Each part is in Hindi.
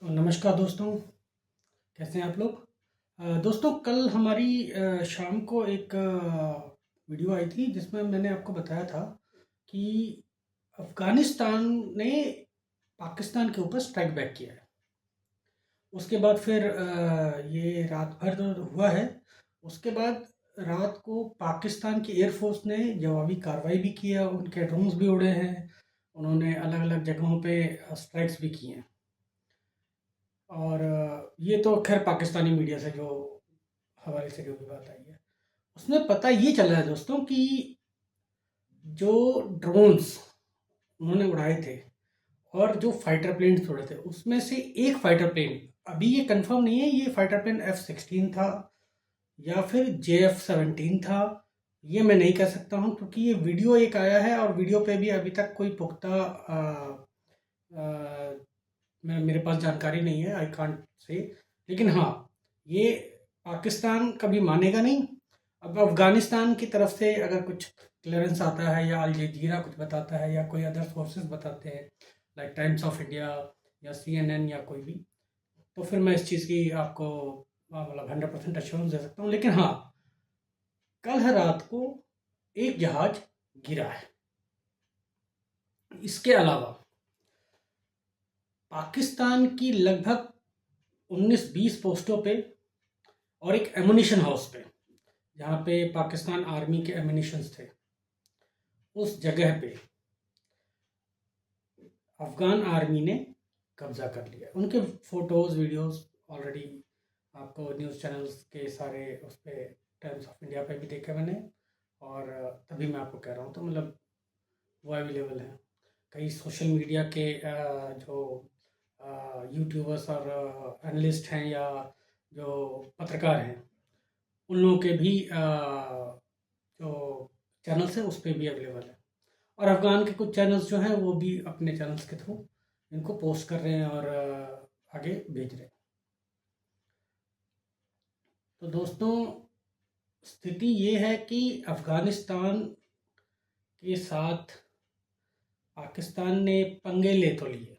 तो नमस्कार दोस्तों, कैसे हैं आप लोग? दोस्तों कल हमारी शाम को एक वीडियो आई थी जिसमें मैंने आपको बताया था कि अफ़गानिस्तान ने पाकिस्तान के ऊपर स्ट्राइक बैक किया है। उसके बाद फिर ये रात भर तो हुआ है। उसके बाद रात को पाकिस्तान की एयरफोर्स ने जवाबी कार्रवाई भी किया, उनके ड्रोन्स भी उड़े हैं, उन्होंने अलग-अलग जगहों पे स्ट्राइक्स भी किए हैं। और ये तो खैर पाकिस्तानी मीडिया से जो हवाले से जो भी बात आई है, उसमें पता ये चला है दोस्तों कि जो ड्रोन्स उन्होंने उड़ाए थे और जो फाइटर प्लेन्स उड़े थे, उसमें से एक फाइटर प्लेन, अभी ये कंफर्म नहीं है ये फाइटर प्लेन F-16 था या फिर JF-17 था, ये मैं नहीं कह सकता हूँ क्योंकि ये वीडियो एक आया है और वीडियो पे भी अभी तक कोई पुख्ता मेरे पास जानकारी नहीं है, आई कांट से। लेकिन हाँ, ये पाकिस्तान कभी मानेगा नहीं। अब अफगानिस्तान की तरफ से अगर कुछ क्लियरेंस आता है या अल जजीरा कुछ बताता है या कोई अदर सोर्सेज बताते हैं लाइक टाइम्स ऑफ इंडिया या CNN या कोई भी, तो फिर मैं इस चीज़ की आपको मतलब 100% एश्योरेंस दे सकता हूँ। लेकिन हाँ, कल रात को एक जहाज गिरा है। इसके अलावा पाकिस्तान की लगभग 19-20 पोस्टों पे और एक एमुनिशन हाउस पे, जहाँ पे पाकिस्तान आर्मी के एमुनिशंस थे, उस जगह पे अफगान आर्मी ने कब्जा कर लिया। उनके फोटोज़ वीडियोस ऑलरेडी आपको न्यूज़ चैनल्स के सारे उस पर टाइम्स ऑफ इंडिया पे भी देखे मैंने, और तभी मैं आपको कह रहा हूँ, तो मतलब वो अवेलेबल है। कई सोशल मीडिया के जो यूट्यूबर्स और एनालिस्ट हैं या जो पत्रकार हैं, उन लोगों के भी जो चैनल्स हैं उस पर भी अवेलेबल है। और अफ़गान के कुछ चैनल्स जो हैं वो भी अपने चैनल्स के थ्रू इनको पोस्ट कर रहे हैं और आगे भेज रहे हैं। तो दोस्तों, स्थिति ये है कि अफ़गानिस्तान के साथ पाकिस्तान ने पंगे ले तो लिए,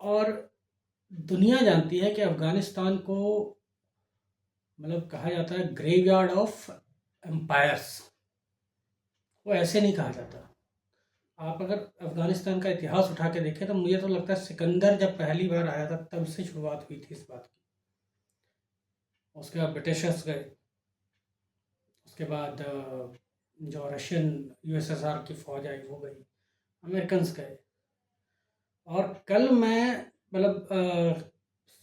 और दुनिया जानती है कि अफ़गानिस्तान को मतलब कहा जाता है ग्रेवयार्ड ऑफ एम्पायर्स। वो ऐसे नहीं कहा जाता। आप अगर अफ़गानिस्तान का इतिहास उठा के देखें तो मुझे तो लगता है सिकंदर जब पहली बार आया था तब से शुरुआत हुई थी इस बात की। उसके बाद ब्रिटिशर्स गए, उसके बाद जो रशियन USSR की फ़ौज आई वो गई, अमेरिकन्स गए। और कल मैं मतलब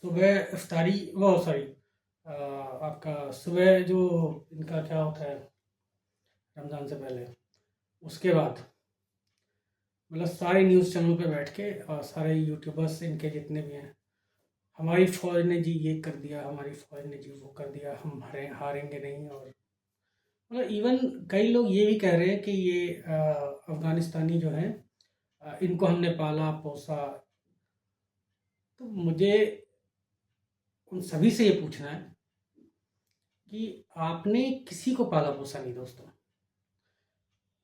सुबह इफ्तारी वो सॉरी आपका सुबह जो इनका क्या होता है रमज़ान से पहले, उसके बाद मतलब सारे न्यूज़ चैनल पे बैठ के और सारे यूट्यूबर्स इनके जितने भी हैं, हमारी फ़ौज ने जी ये कर दिया, हमारी फ़ौज ने जी वो कर दिया, हम हारेंगे नहीं। और मतलब इवन कई लोग ये भी कह रहे हैं कि ये अफ़गानिस्तानी जो हैं इनको हमने पाला पोसा। तो मुझे उन सभी से ये पूछना है कि आपने किसी को पाला पोसा नहीं दोस्तों।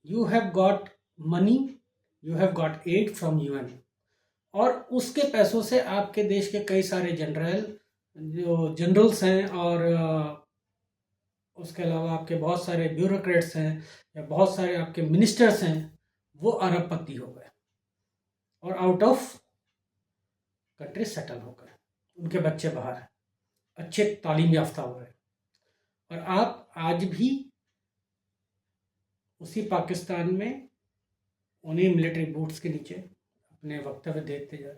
You have got money, you have got aid from UN, और उसके पैसों से आपके देश के कई सारे जो जनरल्स हैं और उसके अलावा आपके बहुत सारे ब्यूरोक्रेट्स हैं या बहुत सारे आपके मिनिस्टर्स हैं, वो अरबपति हो गए और आउट ऑफ कंट्री सेटल हो गए। उनके बच्चे बाहर हैं, अच्छे तालीम याफ्ता हो गए, और आप आज भी उसी पाकिस्तान में उन्हीं मिलिट्री बूट्स के नीचे अपने वक्तव्य देते जा रहे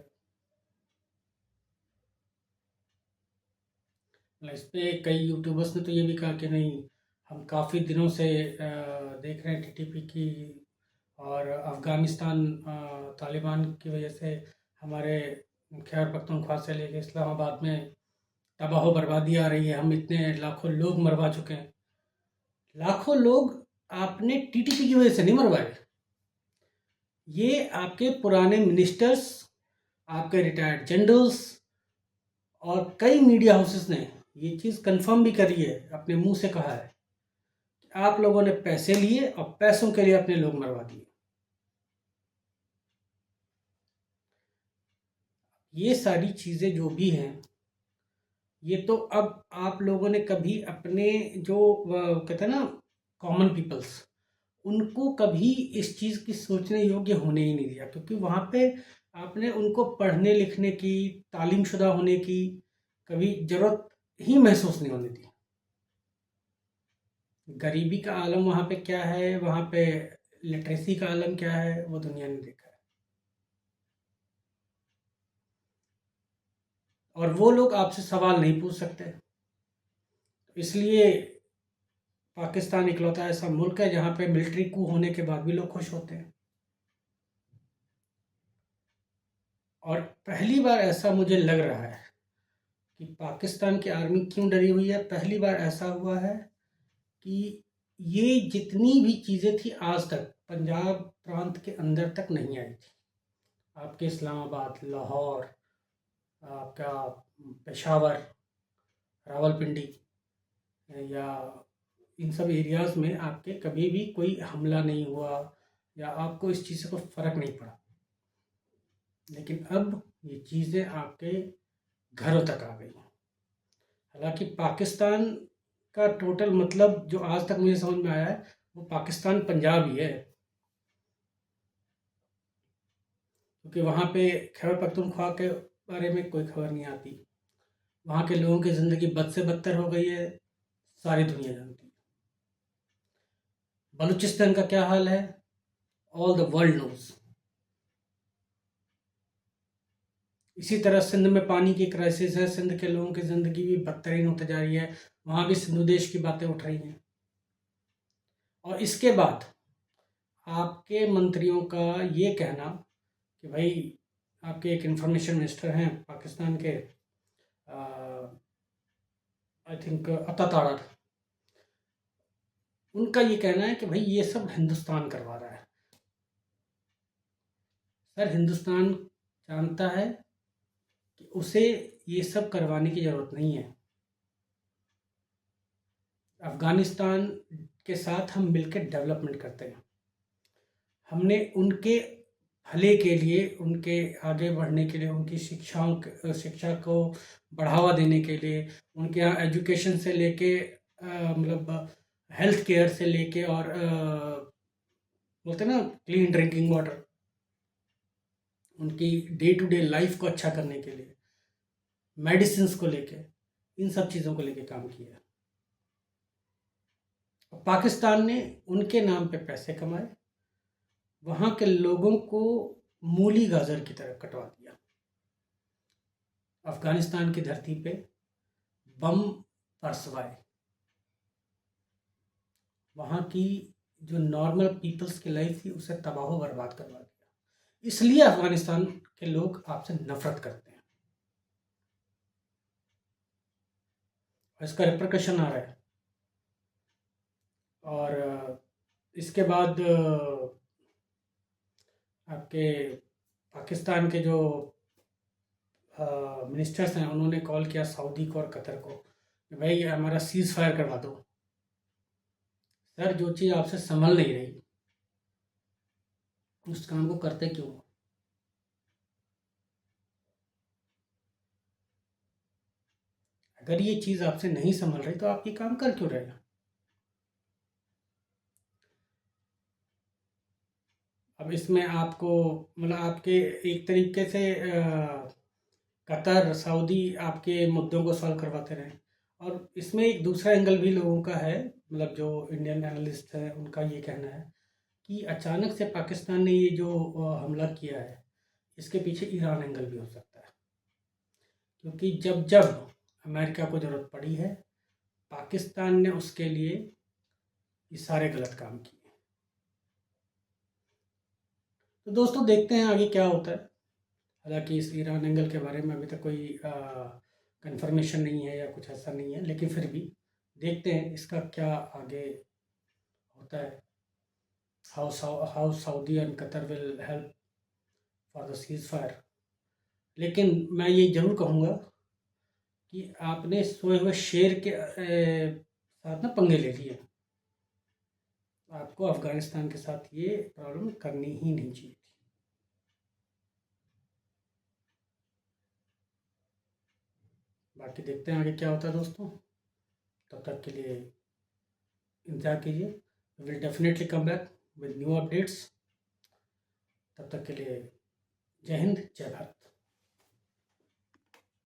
हैं। इस पे कई यूट्यूबर्स ने तो ये भी कहा कि नहीं, हम काफ़ी दिनों से देख रहे हैं TTP की और अफ़गानिस्तान तालिबान की वजह से हमारे खैबर पख्तूनख्वा से लेकर इस्लामाबाद में तबाह बर्बादी आ रही है, हम इतने लाखों लोग मरवा चुके हैं। लाखों लोग आपने TTP की वजह से नहीं मरवाए, ये आपके पुराने मिनिस्टर्स, आपके रिटायर्ड जनरल्स और कई मीडिया हाउसेस ने ये चीज़ कंफर्म भी करी है, अपने मुंह से कहा है कि आप लोगों ने पैसे लिए और पैसों के लिए अपने लोग मरवा दिए। ये सारी चीज़ें जो भी हैं, ये तो अब आप लोगों ने कभी अपने जो कहते हैं ना कॉमन पीपल्स, उनको कभी इस चीज़ की सोचने योग्य होने ही नहीं दिया, क्योंकि वहाँ पे आपने उनको पढ़ने लिखने की, तालीमशुदा होने की कभी ज़रूरत ही महसूस नहीं होने दी। गरीबी का आलम वहाँ पे क्या है, वहाँ पे लिटरेसी का आलम क्या है, वो दुनिया ने देखा है। और वो लोग आपसे सवाल नहीं पूछ सकते, इसलिए पाकिस्तान इकलौता ऐसा मुल्क है जहाँ पे मिलिट्री कू होने के बाद भी लोग खुश होते हैं। और पहली बार ऐसा मुझे लग रहा है कि पाकिस्तान की आर्मी क्यों डरी हुई है। पहली बार ऐसा हुआ है कि ये जितनी भी चीज़ें थी आज तक पंजाब प्रांत के अंदर तक नहीं आई थी। आपके इस्लामाबाद, लाहौर, आपका पेशावर, रावलपिंडी या इन सब एरियाज़ में आपके कभी भी कोई हमला नहीं हुआ या आपको इस चीज़ से कोई फ़र्क नहीं पड़ा। लेकिन अब ये चीज़ें आपके घरों तक आ गई। हालांकि पाकिस्तान का टोटल मतलब जो आज तक मुझे समझ में आया है, वो पाकिस्तान पंजाब ही है, क्योंकि वहाँ पे खैबर पख्तूनख्वा के बारे में कोई खबर नहीं आती। वहाँ के लोगों की ज़िंदगी बद से बदतर हो गई है, सारी दुनिया जानती है। बलूचिस्तान का क्या हाल है, ऑल द वर्ल्ड नोज। इसी तरह सिंध में पानी की क्राइसिस है, सिंध के लोगों की ज़िंदगी भी बदतरीन होती जा रही है, वहाँ भी सिंधु देश की बातें उठ रही हैं। और इसके बाद आपके मंत्रियों का ये कहना कि भाई, आपके एक इंफॉर्मेशन मिनिस्टर हैं पाकिस्तान के, आई थिंक अता तारर, उनका ये कहना है कि भाई ये सब हिंदुस्तान करवा रहा है। सर, हिंदुस्तान जानता है कि उसे ये सब करवाने की ज़रूरत नहीं है। अफ़गानिस्तान के साथ हम मिलकर डेवलपमेंट करते हैं। हमने उनके भले के लिए, उनके आगे बढ़ने के लिए, उनकी शिक्षा को बढ़ावा देने के लिए, उनके यहाँ एजुकेशन से लेके मतलब हेल्थ केयर से लेके और बोलते हैं ना क्लीन ड्रिंकिंग वाटर, उनकी डे टू डे लाइफ को अच्छा करने के लिए, मेडिसिन को लेके, इन सब चीज़ों को लेके काम किया। पाकिस्तान ने उनके नाम पे पैसे कमाए, वहाँ के लोगों को मूली गाजर की तरह कटवा दिया। अफगानिस्तान की धरती पे बम बरसवाए, वहाँ की जो नॉर्मल पीपल्स की लाइफ थी उसे तबाह बर्बाद करवा दिया। इसलिए अफगानिस्तान के लोग आपसे नफरत करते हैं और इसका रिप्रकशन आ रहा है। और इसके बाद आपके पाकिस्तान के जो मिनिस्टर्स हैं, उन्होंने कॉल किया सऊदी को और कतर को कि भाई हमारा सीज़ फायर करवा दो। सर, जो चीज़ आपसे संभल नहीं रही, उस काम को करते क्यों? अगर ये चीज़ आपसे नहीं संभल रही तो आप ये काम कर क्यों रहे हैं? अब इसमें आपको मतलब आपके एक तरीके से कतर, सऊदी आपके मुद्दों को सॉल्व करवाते रहे। और इसमें एक दूसरा एंगल भी लोगों का है, मतलब जो इंडियन एनालिस्ट हैं उनका ये कहना है कि अचानक से पाकिस्तान ने ये जो हमला किया है, इसके पीछे ईरान एंगल भी हो सकता है। क्योंकि जब जब अमेरिका को ज़रूरत पड़ी है, पाकिस्तान ने उसके लिए ये सारे गलत काम किए। तो दोस्तों, देखते हैं आगे क्या होता है। हालांकि इस ईरान एंगल के बारे में अभी तक कोई कंफर्मेशन नहीं है या कुछ ऐसा नहीं है, लेकिन फिर भी देखते हैं इसका क्या आगे होता है। How Saudi and Qatar will help for the cease fire. लेकिन मैं ये ज़रूर कहूँगा कि आपने सोए हुए शेर के साथ ना पंगे ले लिए। आपको अफ़गानिस्तान के साथ ये प्रॉब्लम करनी ही नहीं चाहिए थी। बाकी देखते हैं आगे क्या होता है दोस्तों। तब तक के लिए इंतज़ार कीजिए। Will definitely come back with new updates. तब तक के लिए जय हिंद, जय भारत।